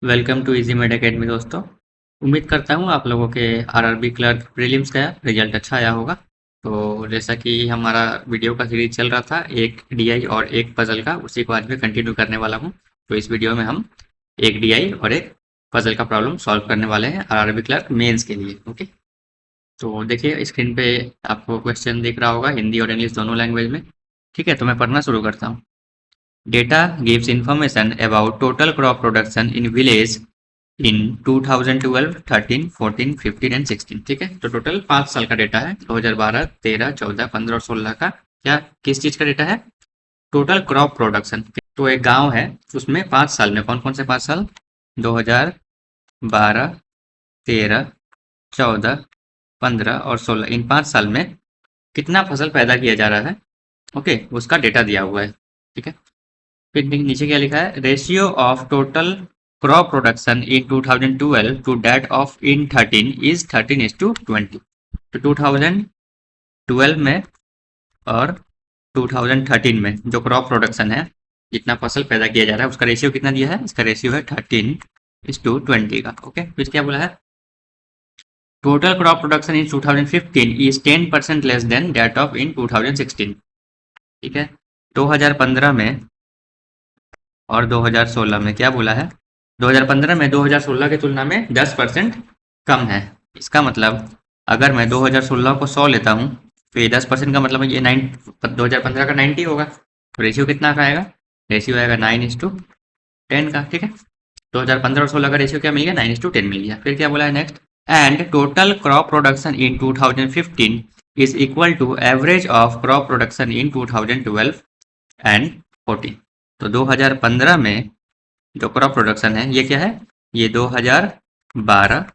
Welcome to Easy Made Academy दोस्तों। उम्मीद करता हूँ आप लोगों के आरआरबी क्लर्क प्रीलिम्स का रिजल्ट अच्छा आया होगा। तो जैसा कि हमारा वीडियो का सीरीज चल रहा था एक डीआई और एक पजल का, उसी को आज मैं कंटिन्यू करने वाला हूँ। तो इस वीडियो में हम एक डीआई और एक पजल का प्रॉब्लम सॉल्व करने वाले हैं आरआरबी क्लर्क मेंस के लिए। ओके, तो देखिए स्क्रीन पे आपको क्वेश्चन दिख रहा होगा हिंदी और इंग्लिश दोनों लैंग्वेज में। ठीक है, तो मैं पढ़ना शुरू करता हूँ। Data gives information about total crop production in village in 2012, 13, 14, 15 and 16। ठीक है, तो टोटल 5 साल का डेटा है, 2012, 13, 14, 15 और 16 का। क्या किस चीज का डेटा है? Total crop production. तो एक गांव है, उसमें 5 साल में कौन कौन से 5 साल, 2012, 13, 14, 15 और 16, इन 5 साल में कितना फसल पैदा किया जा रहा है, ओके, उसका डेटा दिया हुआ है। ठीक है, फिर नीचे क्या लिखा है? Ratio of total crop production in 2012 to that of in 13 is 13:20। तो 2012 में और 2013 में जो क्रॉप प्रोडक्शन है, जितना फसल पैदा किया जा रहा है, उसका रेशियो कितना दिया है? इसका रेशियो है 13:20 का। ओके, फिर क्या बोला है? Total crop production in 2015 is 10% less than that of in 2016। ठीक है, 2015 में और 2016 में क्या बोला है? 2015 में 2016 की तुलना में 10% कम है। इसका मतलब अगर मैं 2016 को 100 लेता हूँ तो ये 10% का मतलब है ये 2015 का 90 होगा। तो रेशियो कितना का आएगा? रेशियो आएगा 9:10 का। ठीक है, 2015 और 16 का रेशियो क्या मिल गया? 9:10 मिल गया। फिर क्या बोला है next? And total crop production in 2015 is equal to average of crop production in 2012 and 14। तो 2015 में जो क्रॉप प्रोडक्शन है ये क्या है? ये 2012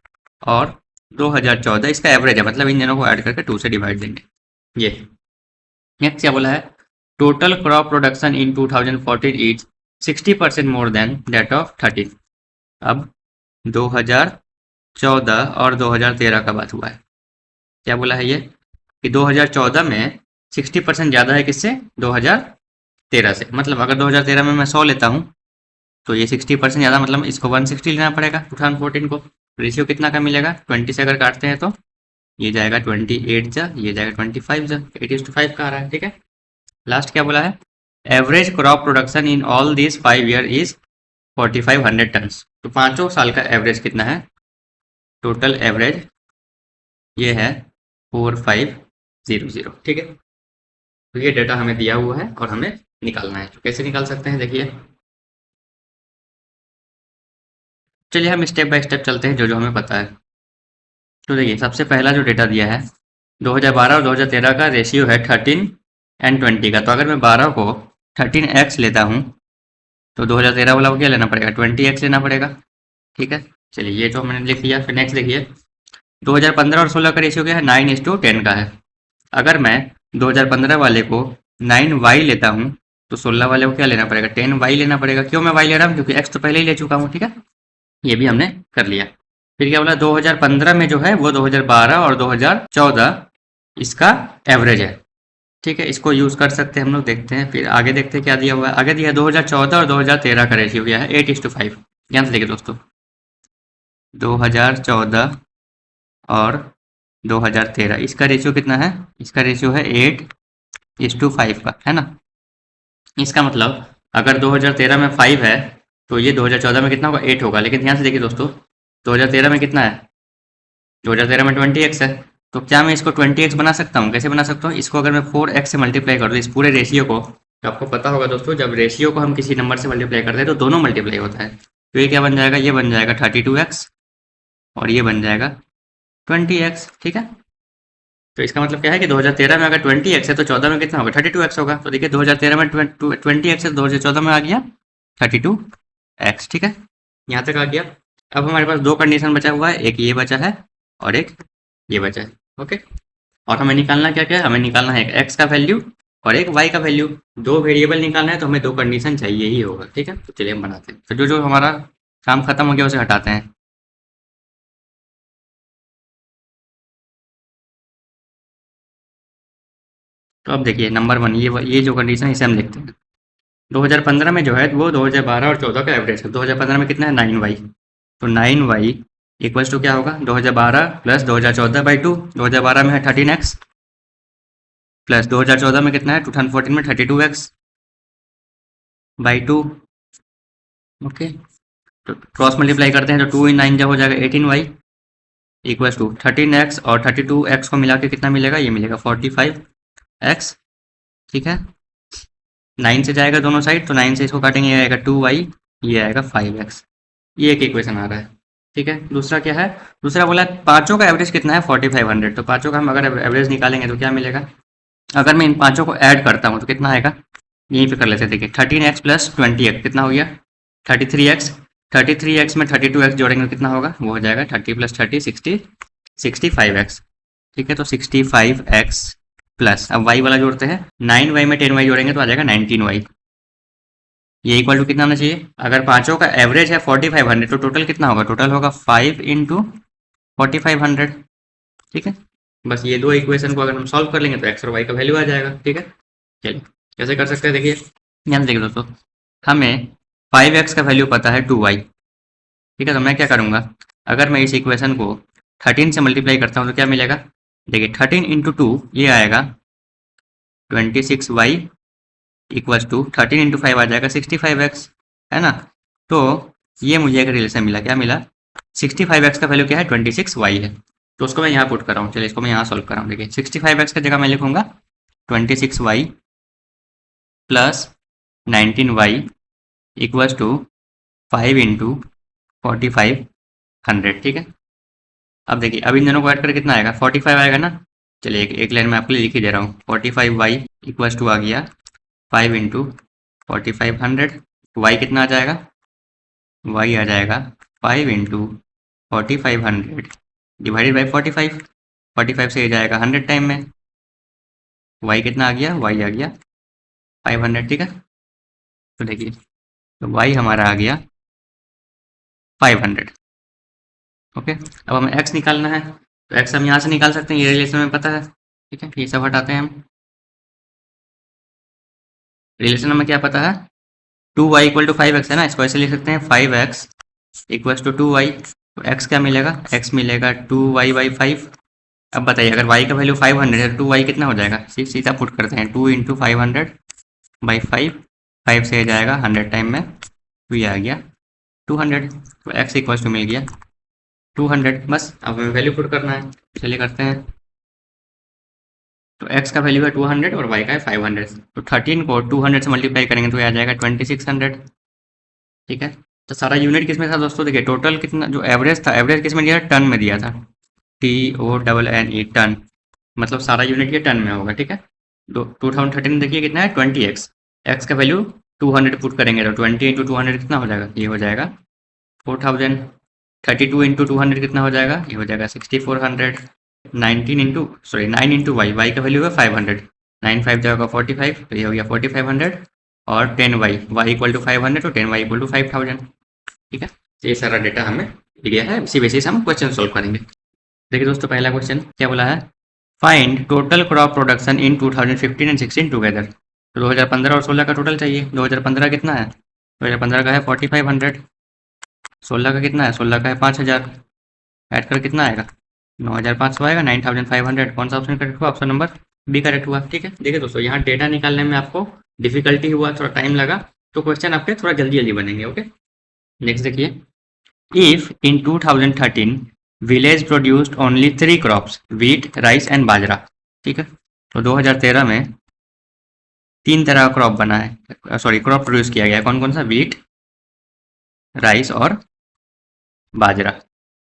और 2014, इसका एवरेज है, मतलब इन दोनों को ऐड करके 2 से डिवाइड देंगे। ये नेक्स्ट क्या बोला है? Total crop production in 2014 is 60% more than that of 13। अब 2014 और 2013 का बात हुआ है। क्या बोला है ये? कि 2014 में 60% ज़्यादा है किससे? 2013 से। मतलब अगर 2013 में मैं 100 लेता हूँ तो ये 60% ज़्यादा, मतलब इसको 160 लेना पड़ेगा 2014 को। रेशियो कितना का मिलेगा? 20 से अगर काटते हैं तो ये जाएगा 28 जा, ये जाएगा 25 जा, 8:5 का आ रहा है। ठीक है, लास्ट क्या बोला है? Average crop production in all this 5 year is 4500 tons. तो 5 साल का एवरेज कितना है? टोटल एवरेज ये है 4500। ठीक है, तो ये डेटा हमें दिया हुआ है और हमें निकालना है। तो कैसे निकाल सकते हैं देखिए। चलिए हम स्टेप बाय स्टेप चलते हैं, जो जो हमें पता है। तो देखिए सबसे पहला जो डेटा दिया है 2012 और 2013 का रेशियो है 13 एंड 20 का। तो अगर मैं 12 को 13x लेता हूँ तो 2013 वाला को क्या लेना पड़ेगा? 20x लेना पड़ेगा। ठीक है, चलिए ये तो मैंने लिख लिया। फिर नेक्स्ट देखिए 2015 और 16 का रेशियो क्या है? 9:10 का है। अगर मैं 2015 वाले को 9y लेता हूँ तो 16 वाले को क्या लेना पड़ेगा? 10y लेना पड़ेगा। क्यों मैं y ले रहा हूँ? क्योंकि x तो पहले ही ले चुका हूँ। ठीक है, ये भी हमने कर लिया। फिर क्या बोला? 2015 में जो है वो 2012 और 2014 इसका एवरेज है। ठीक है, इसको यूज़ कर सकते हैं हम लोग। देखते हैं फिर आगे, देखते हैं क्या दिया हुआ है। आगे दिया है 2014 और 2013 का रेशियो क्या है? 8:5। ध्यान से देखिए दोस्तों, 2014 और 2013 इसका रेशियो कितना है? इसका रेशियो है 8:5 का, है ना। इसका मतलब अगर 2013 में 5 है तो ये 2014 में कितना होगा? 8 होगा। लेकिन ध्यान से देखिए दोस्तों, 2013 में कितना है? 2013 में 20x है। तो क्या मैं इसको 20x बना सकता हूँ? कैसे बना सकता हूँ? इसको अगर मैं 4x से मल्टीप्लाई कर दूँ इस पूरे रेशियो को, तो आपको पता होगा दोस्तों, जब रेशियो को हम किसी नंबर से मल्टीप्लाई करते हैं तो दोनों मल्टीप्लाई होता है। तो ये क्या बन जाएगा? ये बन जाएगा 32x और ये बन जाएगा 20x। ठीक है, तो इसका मतलब क्या है कि 2013 में अगर 20x है तो 14 में कितना होगा? 32x होगा। तो देखिए 2013 में 20x है, 2014 में आ गया 32x। ठीक है, यहाँ तक आ गया। अब हमारे पास दो कंडीशन बचा हुआ है, एक ये बचा है और एक ये बचा है। ओके, और हमें निकालना क्या क्या है? हमें निकालना है एक x का वैल्यू और एक y का वैल्यू। दो वेरिएबल निकालना है तो हमें दो कंडीशन चाहिए ही होगा। ठीक है, तो चलिए हम बनाते हैं। तो जो जो हमारा काम खत्म हो गया उसे हटाते हैं। तो अब देखिए नंबर 1, ये जो कंडीशन है इसे हम लिखते हैं। 2015 में जो है वो 2012 और 14 का एवरेज है। 2015 में कितना है? 9y। तो 9y इक्वल्स टू क्या होगा 2012 प्लस 2014 बाई 2। 2012 में है 13x प्लस 2014 में कितना है 2014 में 32x बाई 2। ओके, तो क्रॉस मल्टीप्लाई करते हैं तो 2 इन 9 जब हो जाएगा 18y इक्वल्स टू 13x और 32x को मिला के कितना मिलेगा, ये मिलेगा 45x। ठीक है, 9 से जाएगा दोनों साइड तो 9 से इसको काटेंगे, ये आएगा 2y, ये आएगा 5x। ये एक इक्वेशन आ रहा है। ठीक है, दूसरा क्या है, दूसरा बोला पांचों का एवरेज कितना है 4500। तो पांचों का हम अगर एवरेज निकालेंगे तो क्या मिलेगा, अगर मैं इन पांचों को ऐड करता हूँ तो कितना आएगा, यहीं पे कर लेते हैं। देखिए 13x प्लस 20x कितना हो गया 33x। 33x में 32x जोड़ेंगे तो कितना होगा, वो हो जाएगा 30 प्लस 30 60 65x। ठीक है, तो 65x प्लस अब y वाला जोड़ते हैं, 9y में 10y जोड़ेंगे तो आ जाएगा 19y। ये इक्वल टू कितना होना चाहिए, अगर पांचों का एवरेज है 4500 तो टोटल कितना होगा, टोटल होगा 5 इंटू 4500। ठीक है, बस ये दो इक्वेशन को अगर हम सॉल्व कर लेंगे तो x और y का वैल्यू आ जाएगा। ठीक है, चलिए कैसे कर सकते हैं, देखिए यहाँ देखिए दोस्तों, हमें 5x का वैल्यू पता है 2y। ठीक है, तो मैं क्या करूँगा, अगर मैं इस इक्वेशन को 13 से मल्टीप्लाई करता हूँ तो क्या मिलेगा, देखिए 13 इंटू 2 ये आएगा 26y इक्वल्स टू 13 इंटू 5 आ जाएगा 65x, है ना। तो ये मुझे एक रिलेशन मिला, क्या मिला, 65x का वैल्यू क्या है 26y है। तो उसको मैं यहाँ पुट कर रहा हूँ, चलिए इसको मैं यहाँ सॉल्व कर रहा हूँ। देखिए 65x की जगह मैं लिखूंगा 26y plus 19y equals to 5 into 4500। ठीक है, अब देखिए अब इन दोनों को ऐड करके कितना आएगा 45 आएगा ना। चलिए एक लाइन में आपके लिए लिख ही दे रहा हूँ, 45y इक्वल्स टू आ गया 5 इंटू 4500। वाई कितना आ जाएगा, वाई आ जाएगा 5 इंटू 4500 डिवाइडेड बाई 45। 45 से ये जाएगा 100 टाइम में, वाई कितना आ गया, वाई आ गया 500। ठीक है, तो देखिए तो वाई हमारा आ गया 500। ओके, अब हमें एक्स निकालना है, तो एक्स हम यहाँ से निकाल सकते हैं, ये रिलेशन में पता है। ठीक है, ये सब हटाते हैं हम, रिलेशन हमें क्या पता है 2y इक्वल टू 5x है ना, इसको ऐसे लिख सकते हैं 5x इक्वल्स टू 2y। तो x क्या मिलेगा, x मिलेगा 2y बाई 5। अब बताइए अगर y का वैल्यू 500 है तो 2y कितना हो जाएगा, सीधा पुट करते हैं 2 इंटू 500 बाई 5। 5 से जाएगा 100 टाइम में, तो ये आ गया 200। तो x इक्वल्स टू मिल गया 200। बस अब हमें वैल्यू पुट करना है, चलिए करते हैं। तो x का वैल्यू है 200 और y का है 500। तो 13 को 200 से मल्टीप्लाई करेंगे तो ये आ जाएगा 2600। ठीक है, तो सारा यूनिट किस में था दोस्तों, देखिए टोटल कितना जो एवरेज था, एवरेज किस में दिया, टन में दिया था, TONNE टन, मतलब सारा यूनिट ये टन में होगा। ठीक है, तो 2013 देखिए कितना है 20x, x का वैल्यू 200 पुट करेंगे तो 20 इंटू 200 कितना हो जाएगा, ये हो जाएगा 4000। 32 इंटू 200 कितना हो जाएगा, ये हो जाएगा 6400। 19 इंटू 9 इंटू वाई का वैल्यू है 500, 9 5 जगह 45, तो ये हो गया 4500। और 10y वाई इक्वल टू 500 तो 10y इक्वल टू 5000। ठीक है, तो ये सारा डेटा हमें दिया है, इसी बेसिस हम क्वेश्चन सोल्व करेंगे। देखिए दोस्तों पहला क्वेश्चन क्या बोला है, find total crop production in 2015 and 16 together. तो 2015 और 16 का टोटल चाहिए। 2015 कितना है, 2015 का है 4500, 16 का कितना है, 16 का है 5000, ऐड कर कितना आएगा 9500 आएगा, 9500। कौन सा ऑप्शन करेक्ट हुआ, ऑप्शन नंबर बी करेक्ट हुआ। ठीक है, देखिए दोस्तों यहाँ डेटा निकालने में आपको डिफिकल्टी हुआ, थोड़ा टाइम लगा, तो क्वेश्चन आपके थोड़ा जल्दी जल्दी बनेंगे। ओके, नेक्स्ट देखिए, if in 2013 village produced only 3 crops wheat rice and bajra. ठीक है, तो 2013 में 3 तरह का क्रॉप बना है, सॉरी क्रॉप प्रोड्यूस किया गया, कौन कौन सा, व्हीट राइस और बाजरा।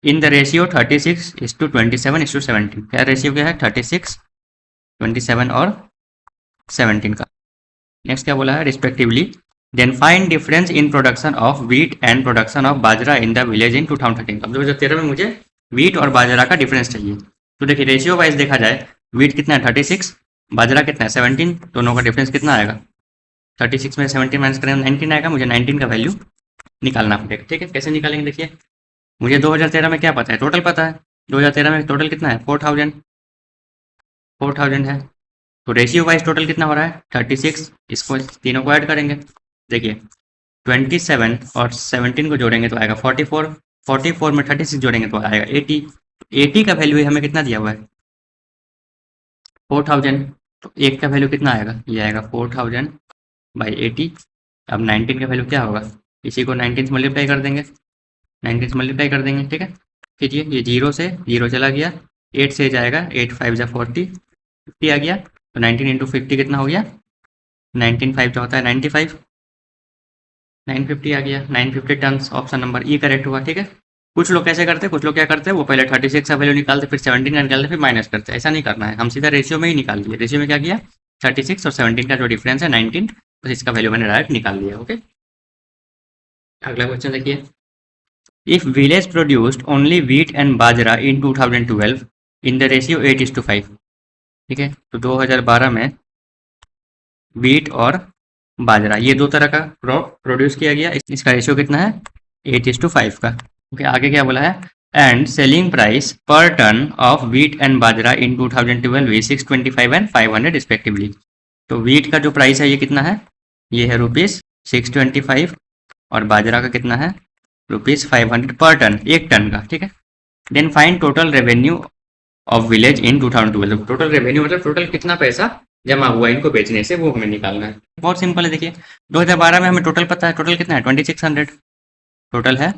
In the ratio 36:27:17। क्या रेशियो क्या है, 36 27 और 17 का। नेक्स्ट क्या बोला है, respectively then find difference in production of wheat and production of bajra in the village in 2013। अब 2013 में मुझे व्हीट और बाजरा का डिफरेंस चाहिए। तो देखिए रेशियो वाइज देखा जाए, व्हीट कितना है 36, बाजरा कितना है 17, दोनों का डिफरेंस कितना आएगा, 36 में 17 माइनस करेंगे 19 आएगा। मुझे 19 का वैल्यू निकालना पड़ेगा। ठीक है, कैसे निकालेंगे, देखिए मुझे 2013 में क्या पता है, टोटल पता है। 2013 में टोटल कितना है 4000 है, तो रेशियो वाइज टोटल कितना हो रहा है 36। इसको तीनों को ऐड करेंगे, देखिए 27 और 17 को जोड़ेंगे तो आएगा 44। 44 में 36 जोड़ेंगे तो आएगा 80। 80 का वैल्यू हमें कितना दिया हुआ है 4000। तो एक का वैल्यू कितना आएगा, ये आएगा 4000 बाई 80। अब 19 का वैल्यू क्या होगा, इसी को 19 से मल्टीप्लाई कर देंगे, 19 से मल्टीप्लाई कर देंगे, ठीक है। कीजिए, ये जीरो से जीरो चला गया, 8 से जाएगा, 8 5 जा 40, 50 आ गया। तो 19 इंटू 50 कितना हो गया, 19 5 जो होता है 95, 950 आ गया। 950 tons, option number E correct हुआ, ठीक है। कुछ लोग कैसे करते हैं, कुछ लोग क्या करते हैं, वो पहले 36 का वैल्यू निकालते, फिर 17 का निकालते, फिर माइनस करते हैं। ऐसा नहीं करना है, हम सीधा रेशियो में ही निकाल दिए। रेशियो में क्या किया, 36 और 17 का जो डिफरेंस है 19, बस इसका वैल्यू मैंने डायरेक्ट निकाल दिया। ओके, अगला क्वेश्चन देखिए। If village produced only wheat and bajra in 2012 in the ratio 8:5, ठीक है। तो 2012 में व्हीट और बाजरा ये दो तरह का क्रॉप प्रोड्यूस किया गया, इसका रेशियो कितना है 8:5 का। ओके, आगे क्या बोला है, and selling price per ton of wheat and bajra in 2012 is 625 and 500 respectively. तो व्हीट का जो प्राइस है ये कितना है, ये है ₹625, और बाजरा का कितना है ₹500 पर टन, एक टन का, ठीक है। Then find total revenue of village in 2012। Total revenue मतलब टोटल कितना पैसा जमा हुआ इनको बेचने से, वो हमें निकालना है। बहुत सिंपल है, देखिए 2012 में हमें टोटल पता है, टोटल कितना है 2600, टोटल है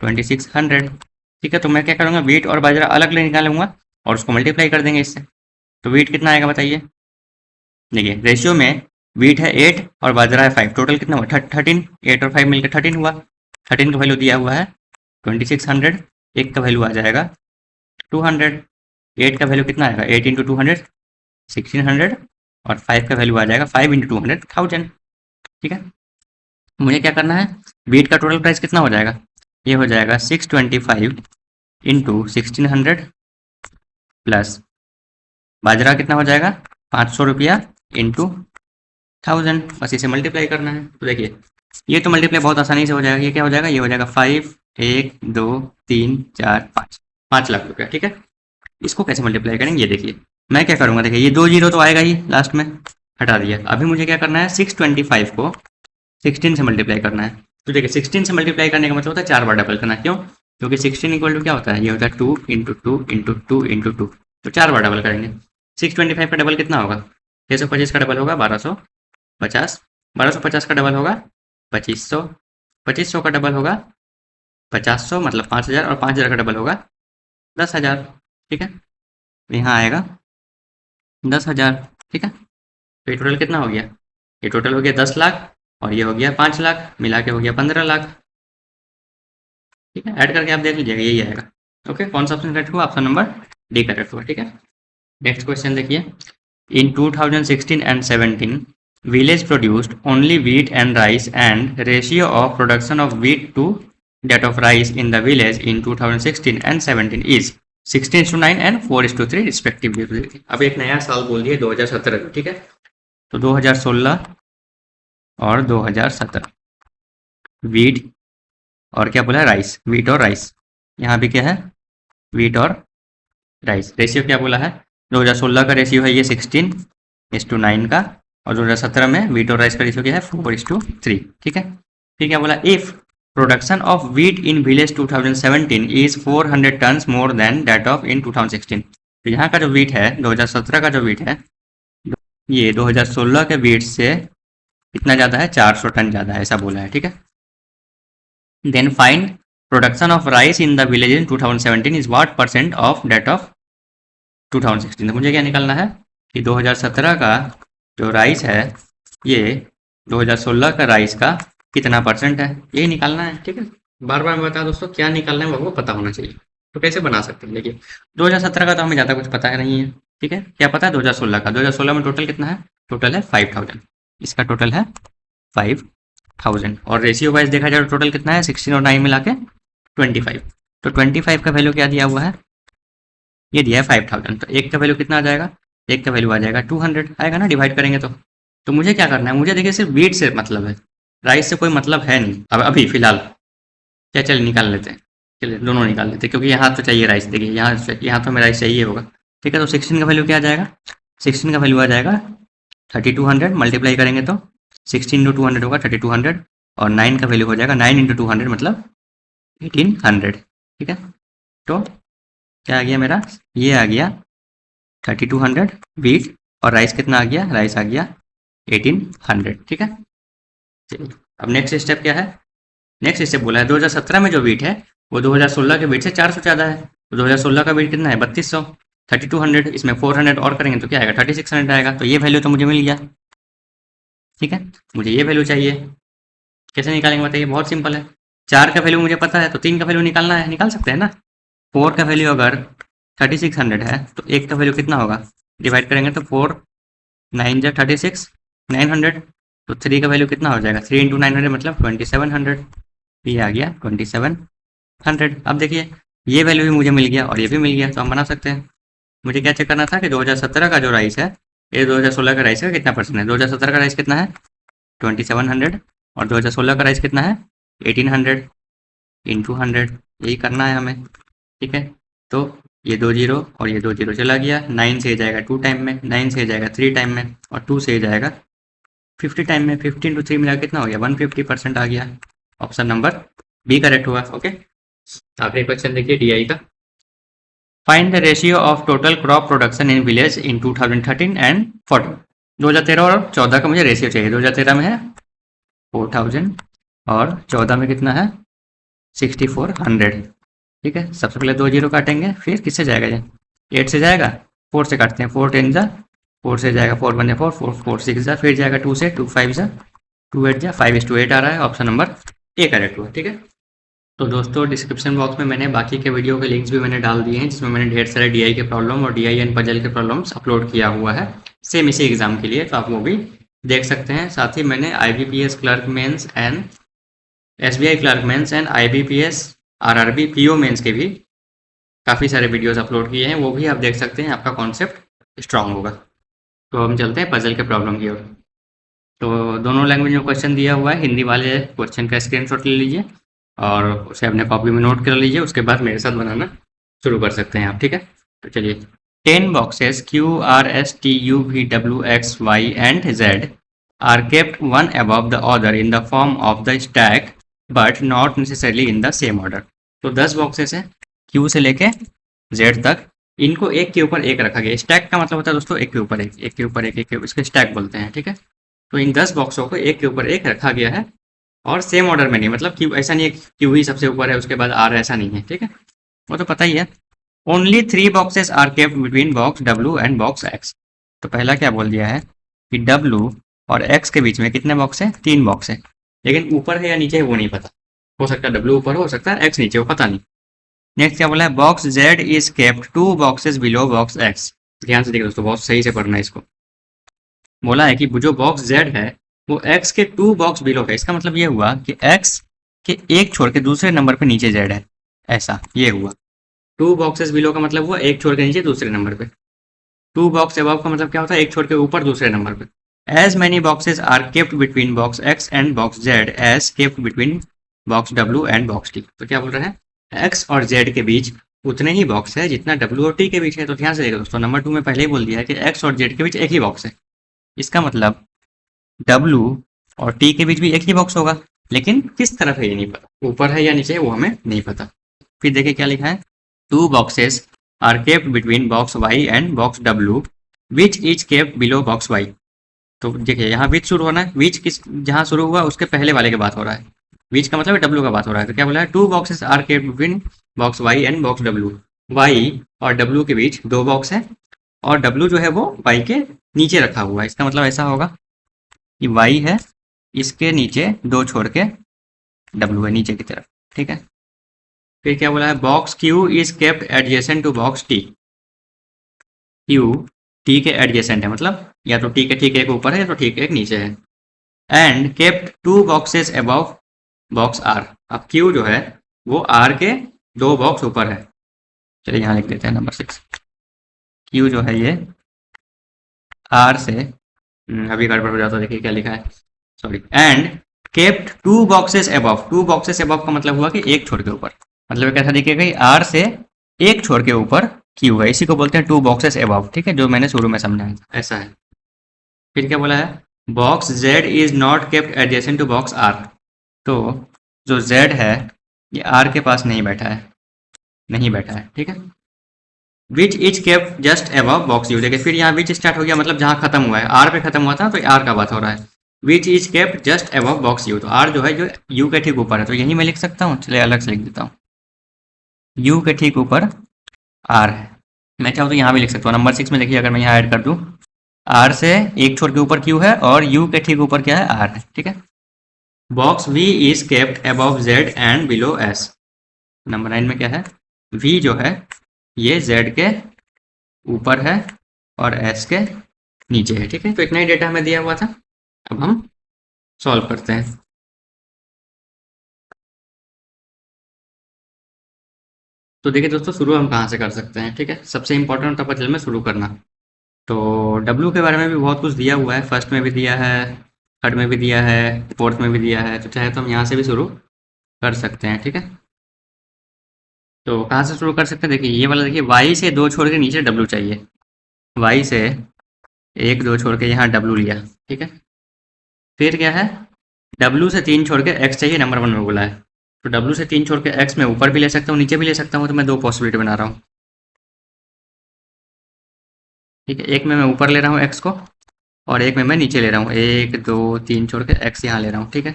2600, ठीक है। तो मैं क्या करूँगा, व्हीट और बाजरा अलग ले निकालूंगा और उसको मल्टीप्लाई कर देंगे इससे। तो व्हीट कितना आएगा बताइए, देखिए रेशियो में व्हीट है 8 और बाजरा है 5, टोटल कितना हुआ 13, 8 और 5 मिलकर 13 हुआ। 13 का वैल्यू दिया हुआ है 2600, एक का वैल्यू आ जाएगा 200, 8 का वैल्यू कितना आएगा 8 इंटू 200 1600, और 5 का वैल्यू आ जाएगा 5 इंटू 200 1000, ठीक है। मुझे क्या करना है, व्हीट का टोटल प्राइस कितना हो जाएगा, ये हो जाएगा 625 इंटू 1600 प्लस बाजरा कितना हो जाएगा 500 रुपया इंटू 1000, बस इसे मल्टीप्लाई करना है। तो देखिए ये तो मल्टीप्लाई बहुत आसानी से हो जाएगा, ये क्या हो जाएगा, ये हो जाएगा 5 1 2 3 4 5, 5 लाख रुपया, ठीक है। इसको कैसे मल्टीप्लाई करेंगे, ये देखिए मैं क्या करूँगा, देखिए ये 2 जीरो तो आएगा ही लास्ट में, हटा दिया। अभी मुझे क्या करना है, 625 को 16 से मल्टीप्लाई करना है। तो देखिए 16 से मल्टीप्लाई करने का मतलब होता है 4 बार डबल करना, क्यों, क्योंकि 16 इक्वल टू क्या होता है, ये होता है 2 इंटू 2 इंटू 2 इंटू 2, तो 4 बार डबल करेंगे। 625 का डबल कितना होगा, 625 का डबल होगा 1250, 1250 का डबल होगा 2500, 2500 का डबल होगा 5000, मतलब 5000, और 5000 का डबल होगा 10,000, ठीक है। यहाँ आएगा 10,000, ठीक है। तो ये टोटल कितना हो गया, ये टोटल हो गया 10 लाख, और ये हो गया 5 लाख, मिला के हो गया 15 लाख, ठीक है। ऐड करके आप देख लीजिएगा, यही आएगा। ओके, कौन सा ऑप्शन करेक्ट हुआ, ऑप्शन नंबर डी करेक्ट हुआ, ठीक है। नेक्स्ट क्वेश्चन देखिए। इन 2016 and 17 village produced only wheat and rice, and ratio of production of wheat to that of rice in the village in 2016 and 17 is 16:9 and 4:3 respectively. अब एक नया साल बोल दिए 2017, ठीक है। तो 2016 और 2017 वीट और क्या बोला, राइस, वीट और राइस, यहाँ भी क्या है वीट और राइस। रेशियो क्या बोला है, 2016 का रेशियो है ये 16:9 का, और 2017 में वीट और राइस का रेशियो क्या है 4:3, ठीक है। फिर क्या बोला, if production of wheat in village 2017 is 400 tons more than that of in 2016। तो यहाँ का जो वीट है 2017 का जो वीट है, ये 2016 के वीट से कितना ज़्यादा है, 400 टन ज़्यादा है, ऐसा बोला है, ठीक है। Then find production of rice in the village in 2017 is what percent of that of 2016। तो मुझे क्या निकालना है कि 2017 का जो राइस है ये 2016 का राइस का कितना परसेंट है, यही निकालना है, ठीक है। बार बार मैं बता दोस्तों, क्या निकालना है वो पता होना चाहिए। तो कैसे बना सकते हैं, देखिए 2017 का तो हमें ज़्यादा कुछ पता है नहीं है, ठीक है। क्या पता है 2016 का, 2016 में टोटल कितना है, टोटल है 5000, इसका टोटल है 5000, और रेशियो वाइज देखा जाए तो टोटल कितना है 16 और 9 मिला के 25। तो 25 का वैल्यू क्या दिया हुआ है, ये दिया है 5000, तो एक का वैल्यू कितना आ जाएगा, एक का वैल्यू आ जाएगा 200 आएगा ना, डिवाइड करेंगे तो मुझे क्या करना है, मुझे देखिए सिर्फ वीट से मतलब है, राइस से कोई मतलब है नहीं। अब अभी फिलहाल क्या, चलिए निकाल लेते हैं, चलिए दोनों निकाल लेते हैं, क्योंकि यहाँ तो चाहिए राइस, देखिए यहाँ तो हमें राइस चाहिए होगा, ठीक है। तो 16 का वैल्यू क्या आ जाएगा, 16 का वैल्यू आ जाएगा 3200, मल्टीप्लाई करेंगे तो 16 इंटू 200 होगा 3200, और 9 का वैल्यू हो जाएगा 9 इंटू 200 मतलब 1800, ठीक है। तो क्या आ गया मेरा, ये आ गया 3200 वीट, और राइस कितना आ गया, राइस आ गया 1800, ठीक है। चलिए अब नेक्स्ट स्टेप क्या है, नेक्स्ट स्टेप बोला है 2017 में जो वीट है वो 2016 के वीट से 400 ज़्यादा है। तो 2016 का वीट कितना है, 3200, 3200, इसमें 400 और करेंगे तो क्या आएगा, 3600 आएगा। तो ये वैल्यू तो मुझे मिल गया, ठीक है। मुझे ये वैल्यू चाहिए, कैसे निकालेंगे बताइए, बहुत सिंपल है। 4 का वैल्यू मुझे पता है तो 3 का वैल्यू निकालना है, निकाल सकते हैं ना। 4 का वैल्यू अगर 3600 है तो 1 का वैल्यू कितना होगा, डिवाइड करेंगे तो 4 9 जा 36 900, तो 3 का वैल्यू कितना हो जाएगा, 3 इंटू 900 मतलब 2700, ये आ गया 2700। अब देखिए ये वैल्यू भी मुझे मिल गया और ये भी मिल गया, तो हम बना सकते हैं। मुझे क्या चेक करना था कि 2017 का जो राइस है ये 2016 का राइस का कितना परसेंट है। 2017 का राइस कितना है 2700 और 2016 का राइस कितना है 1800 इंटू 100, यही करना है हमें, ठीक है। तो ये 2 जीरो और ये 2 जीरो चला गया, 9 से जाएगा 2 टाइम में, 9 से जाएगा 3 टाइम में, और 2 से जाएगा 50 टाइम में। 50 इंटू 3 मिला कितना हो गया, 150% आ गया। ऑप्शन नंबर बी करेक्ट हुआ, ओके। आखिरी क्वेश्चन देखिए डीआई का, find the ratio of total crop production in village in 2013 and 14। 2013 और 14 का मुझे रेशियो चाहिए। 2013 में है 4000 और 14 में कितना है 6400, ठीक है। सबसे पहले 2 जीरो काटेंगे, फिर किससे जाएगा ये 8 से जाएगा, 4 से काटते हैं, 4 10 जा 4 से जाएगा, 4 1 4 4 4 6 जा, फिर जाएगा 2 से, 2 5 जा 2 8 जा 5:8 आ रहा है। ऑप्शन नंबर ए करेक्ट हुआ, ठीक है। तो दोस्तों डिस्क्रिप्शन बॉक्स में मैंने बाकी के वीडियो के लिंक्स भी मैंने डाल दिए हैं, जिसमें मैंने ढेर सारे डीआई के प्रॉब्लम और डीआई एंड पजल के प्रॉब्लम्स अपलोड किया हुआ है सेम इसी एग्जाम के लिए, तो आप वो भी देख सकते हैं। साथ ही मैंने IBPS clerk mains and SBI clerk mains and IBPS RRB PO mains के भी काफ़ी सारे वीडियोस अपलोड किए हैं, वो भी आप देख सकते हैं, आपका कॉन्सेप्ट स्ट्रांग होगा। तो हम चलते हैं पजल के प्रॉब्लम की ओर। तो दोनों लैंग्वेज में क्वेश्चन दिया हुआ है, हिंदी वाले क्वेश्चन का स्क्रीनशॉट ले लीजिए और उसे अपने कॉपी में नोट कर लीजिए, उसके बाद मेरे साथ बनाना शुरू कर सकते हैं आप, ठीक है। तो चलिए 10 boxes QRSTUVWXY and Z are kept one above the order in the form of the stack but not necessarily in the same order. तो 10 बॉक्सेस है Q से लेके Z तक, इनको एक के ऊपर एक रखा गया। स्टैक का मतलब होता है दोस्तों एक के ऊपर एक, एक के ऊपर एक, एक के इसके स्टैक बोलते हैं, ठीक है। तो इन 10 बॉक्सों को एक के ऊपर एक रखा गया है और सेम ऑर्डर में नहीं, मतलब क्यू ऐसा नहीं है क्यू ही सबसे ऊपर है उसके बाद आर, ऐसा नहीं है, ठीक है, वो तो पता ही है। Only 3 boxes are kept between box W and box X। तो पहला क्या बोल दिया है कि W और X के बीच में कितने बॉक्स है, 3 बॉक्स है, लेकिन ऊपर है या नीचे है वो नहीं पता, हो सकता है W ऊपर हो सकता है X नीचे हो, पता नहीं। नेक्स्ट क्या बोला है, box Z is kept 2 boxes below box X। ध्यान से देखिए दोस्तों, बहुत सही से पढ़ना है इसको। बोला है कि जो बॉक्स Z है वो X के 2 बॉक्स बिलो है, इसका मतलब ये हुआ कि X के एक छोड़ के दूसरे नंबर पे नीचे Z है, ऐसा ये हुआ। 2 बॉक्सेस बिलो का मतलब हुआ एक छोड़ के नीचे दूसरे नंबर पे। 2 बॉक्स अबव का मतलब क्या होता है, एक छोड़ के ऊपर दूसरे नंबर पे। As many boxes are kept between box X and box Z as kept between box W and box T। तो क्या बोल रहे हैं, X और Z के बीच उतने ही बॉक्स है जितना W और T के बीच है। तो ध्यान से देखो दोस्तों, नंबर 2 में पहले ही बोल दिया है कि X और Z के बीच एक ही बॉक्स है, इसका मतलब W और T के बीच भी एक ही बॉक्स होगा, लेकिन किस तरफ है ये नहीं पता, ऊपर है या नीचे है वो हमें नहीं पता। फिर देखिए क्या लिखा है, 2 boxes are kept between box Y and box W which is kept below box Y। तो देखिए यहाँ विच शुरू होना है, विच किस जहाँ शुरू हुआ उसके पहले वाले की बात हो रहा है, विच का मतलब W का बात हो रहा है। तो क्या बोला है, 2 boxes are kept between box Y and box W। Y और W के बीच 2 बॉक्स है और W जो है वो Y के नीचे रखा हुआ है, इसका मतलब ऐसा होगा कि Y है, इसके नीचे 2 छोड़ के W है नीचे की तरफ, ठीक है। फिर क्या बोला है, box Q is kept adjacent to box T। Q T के एडजेसेंट है, मतलब या तो T के ठीक एक ऊपर है या तो ठीक एक नीचे है। And kept 2 boxes above box R। अब Q जो है वो R के 2 बॉक्स ऊपर है। चलिए यहाँ लिख देते हैं नंबर 6। Q जो है ये R से अभी गड़बड़ हो जाता है, देखिए क्या लिखा है, sorry. And kept 2 boxes above. 2 boxes above का मतलब हुआ कि एक छोड़ के ऊपर, मतलब कैसा देखिएगा, R से एक छोड़ के ऊपर Q है, इसी को बोलते हैं 2 बॉक्सेस अबव, ठीक है, जो मैंने शुरू में समझाया था, ऐसा है। फिर क्या बोला है, box Z is not kept adjacent to box R। तो जो Z है ये आर के पास नहीं बैठा है, नहीं बैठा है, ठीक है। विच is kept just above box you, देखिए फिर यहाँ विच स्टार्ट हो गया, मतलब जहाँ खत्म हुआ है, आर पे खत्म हुआ था तो आर का बात हो रहा है। विच is kept just above box you, तो आर जो है जो यू के ठीक ऊपर है, तो यही मैं लिख सकता हूँ, चलिए अलग से लिख देता हूँ। यू के ठीक ऊपर आर है, मैं चाहूँ तो यहाँ भी लिख सकता हूँ। नंबर 6 में देखिए, अगर मैं यहाँ ऐड कर दूँ, आर से एक छोर के ऊपर क्यू है और यू के ठीक ऊपर क्या है, आर है, ठीक है। Box V is kept above Z and below S, number 9 में क्या है, वी जो है ये जेड के ऊपर है और एस के नीचे है, ठीक है। तो इतना ही डेटा हमें दिया हुआ था, अब हम सॉल्व करते हैं। तो देखिए दोस्तों, शुरू हम कहाँ से कर सकते हैं, ठीक है। सबसे इंपॉर्टेंट होता है पजल में शुरू करना। तो डब्लू के बारे में भी बहुत कुछ दिया हुआ है, फर्स्ट में भी दिया है, थर्ड में भी दिया है, फोर्थ में भी दिया है, तो चाहे तो हम यहाँ से भी शुरू कर सकते हैं, ठीक है। तो कहाँ से शुरू कर सकते हैं, देखिए ये वाला, देखिए वाई से 2 छोड़ के नीचे डब्लू चाहिए, वाई से 1 2 छोड़ के यहाँ डब्लू लिया, ठीक है। फिर क्या है, डब्लू से 3 छोड़ के एक्स चाहिए, नंबर 1 में बोला है। तो डब्लू से 3 छोड़ के एक्स में ऊपर भी ले सकता हूँ, नीचे भी ले सकता हूँ, तो मैं 2 पॉसिबिलिटी बना रहा हूँ, ठीक है। एक में मैं ऊपर ले रहा हूँ एक्स को, और एक में मैं नीचे ले रहा हूँ, 1 2 3 छोड़ के एक्स यहाँ ले रहा हूँ, ठीक है।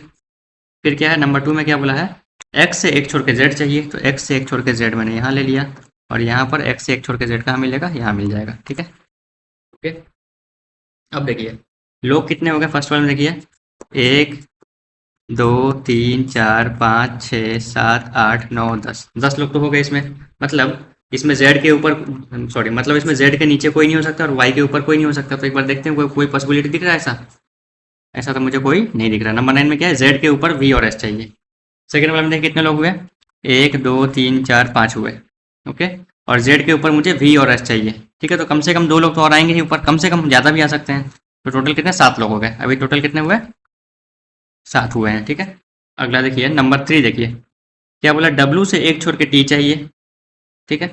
फिर क्या है, नंबर 2 में क्या बोला है, एक्स से 1 छोड़ के जेड चाहिए, तो एक्स से 1 छोड़ के जेड मैंने यहाँ ले लिया, और यहाँ पर एक्स से 1 छोड़ के जेड कहाँ मिलेगा, यहाँ मिल जाएगा, ठीक है। ओके, अब देखिए लोग कितने हो गए फर्स्ट वाले में, देखिए 1 2 3 4 5 6 7 8 9 10, 10 लोग तो हो गए इसमें। मतलब इसमें जेड के ऊपर, सॉरी, मतलब इसमें जेड के नीचे कोई नहीं हो सकता और वाई के ऊपर कोई नहीं हो सकता। तो एक बार देखते हैं कोई पॉसिबिलिटी दिख रहा है ऐसा, ऐसा तो मुझे कोई नहीं दिख रहा। नंबर 9 में क्या है, जेड के ऊपर वी और एस चाहिए। सेकंड वाले में देखिए कितने लोग हुए, 1 2 3 4 5 हुए, ओके। और जेड के ऊपर मुझे वी और एस चाहिए, ठीक है। तो कम से कम 2 लोग तो और आएंगे ही ऊपर, कम से कम ज़्यादा भी आ सकते हैं। तो टोटल कितने, 7 लोग हो गए। अभी टोटल कितने हुए, 7 हुए हैं, ठीक है। अगला देखिए नंबर 3, देखिए क्या बोला, डब्लू से 1 छोड़ के टी चाहिए, ठीक है।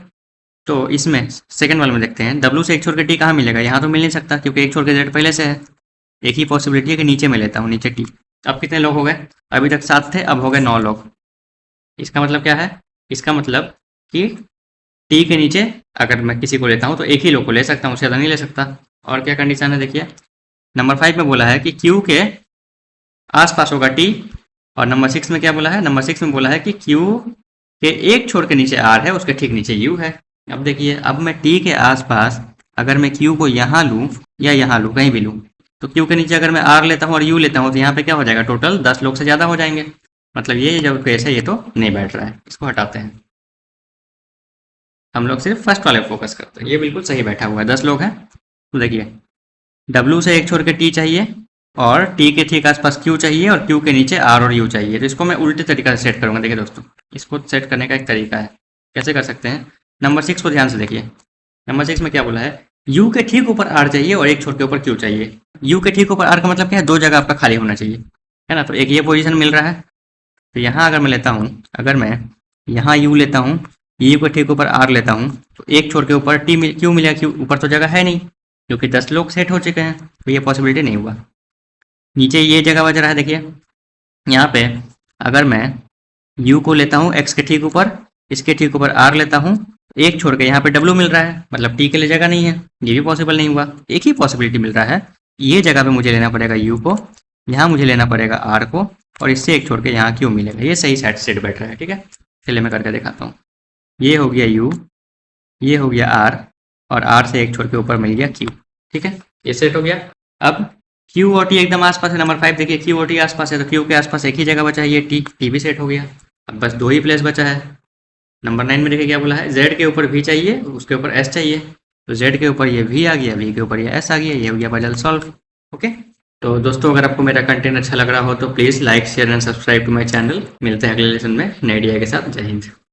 तो इसमें सेकंड वाले में देखते हैं, डब्लू से 1 छोड़ के टी कहाँ मिलेगा, यहाँ तो मिल नहीं सकता क्योंकि 1 छोड़ के जेड पहले से है। एक ही पॉसिबिलिटी है कि नीचे में लेता हूँ, नीचे टी। अब कितने लोग हो गए, अभी तक 7 थे, अब हो गए 9 लोग। इसका मतलब क्या है, इसका मतलब कि टी के नीचे अगर मैं किसी को लेता हूँ तो एक ही लोग को ले सकता हूँ, उससे ज़्यादा नहीं ले सकता। और क्या कंडीशन है, देखिए नंबर 5 में बोला है कि क्यू के आसपास होगा टी, और नंबर 6 में क्या बोला है, नंबर 6 में बोला है कि क्यू के एक छोर के नीचे आर है, उसके ठीक नीचे यू है। अब देखिए, अब मैं टी के आसपास अगर मैं क्यू को यहाँ लूँ या यहाँ लूँ, कहीं भी लूँ, तो क्यू के नीचे अगर मैं आर लेता हूँ और यू लेता हूँ तो यहाँ पे क्या हो जाएगा, टोटल 10 लोग से ज़्यादा हो जाएंगे। मतलब ये जो केस है ये तो नहीं बैठ रहा है, इसको हटाते हैं। हम लोग सिर्फ फर्स्ट वाले फोकस करते हैं, ये बिल्कुल सही बैठा हुआ है, 10 लोग हैं। तो देखिए डब्लू से 1 छोड़ के टी चाहिए, और टी के ठीक आसपास क्यू चाहिए, और क्यू के नीचे आर और यू चाहिए। तो इसको मैं उल्टे तरीका से सेट करूँगा। देखिए दोस्तों, इसको सेट करने का एक तरीका है, कैसे कर सकते हैं। नंबर 6 को ध्यान से देखिए, नंबर 6 में क्या बोला है, यू के ठीक ऊपर आर चाहिए और 1 छोर के ऊपर क्यू चाहिए। यू के ठीक ऊपर आर का मतलब क्या है, 2 जगह आपका खाली होना चाहिए, है ना। तो एक ये पोजीशन मिल रहा है, तो यहाँ अगर मैं लेता हूँ, अगर मैं यहाँ यू लेता हूँ, यू के ठीक ऊपर आर लेता हूँ, तो 1 छोर के ऊपर टी क्यू मिलेगा, क्यू ऊपर तो जगह है नहीं क्योंकि 10 लोग सेट हो चुके हैं, तो ये पॉसिबिलिटी नहीं हुआ। नीचे ये जगह बच रहा है, देखिए यहाँ पे अगर मैं u को लेता हूँ x के ठीक ऊपर, इसके ठीक ऊपर r लेता हूँ, एक छोड़ के यहाँ पे w मिल रहा है, मतलब t के लिए जगह नहीं है, ये भी पॉसिबल नहीं हुआ। एक ही पॉसिबिलिटी मिल रहा है, ये जगह पे मुझे लेना पड़ेगा u को, यहाँ मुझे लेना पड़ेगा r को, और इससे एक छोड़ के यहाँ q मिलेगा। ये सही साइड सेट बैठ रहा है, ठीक है। चलिए मैं करके दिखाता हूँ। ये हो गया u, ये हो गया r, और r से एक छोड़ के ऊपर मिल गया q, ठीक है। ये सेट हो गया। अब Q और T एकदम आसपास है, नंबर 5 देखिए Q और T आसपास है, तो Q के आसपास एक ही जगह बचा है, ये T भी सेट हो गया। अब बस 2 ही प्लेस बचा है। नंबर 9 में देखिए क्या बोला है, Z के ऊपर V चाहिए, उसके ऊपर S चाहिए, तो Z के ऊपर ये V आ गया, V के ऊपर ये S आ गया, ये हो गया पजल सॉल्व। ओके, तो दोस्तों अगर आपको मेरा कंटेंट अच्छा लग रहा हो तो please like share and subscribe to my channel. मिलते हैं अगले लेसन में नए आइडिया के साथ। जय हिंद।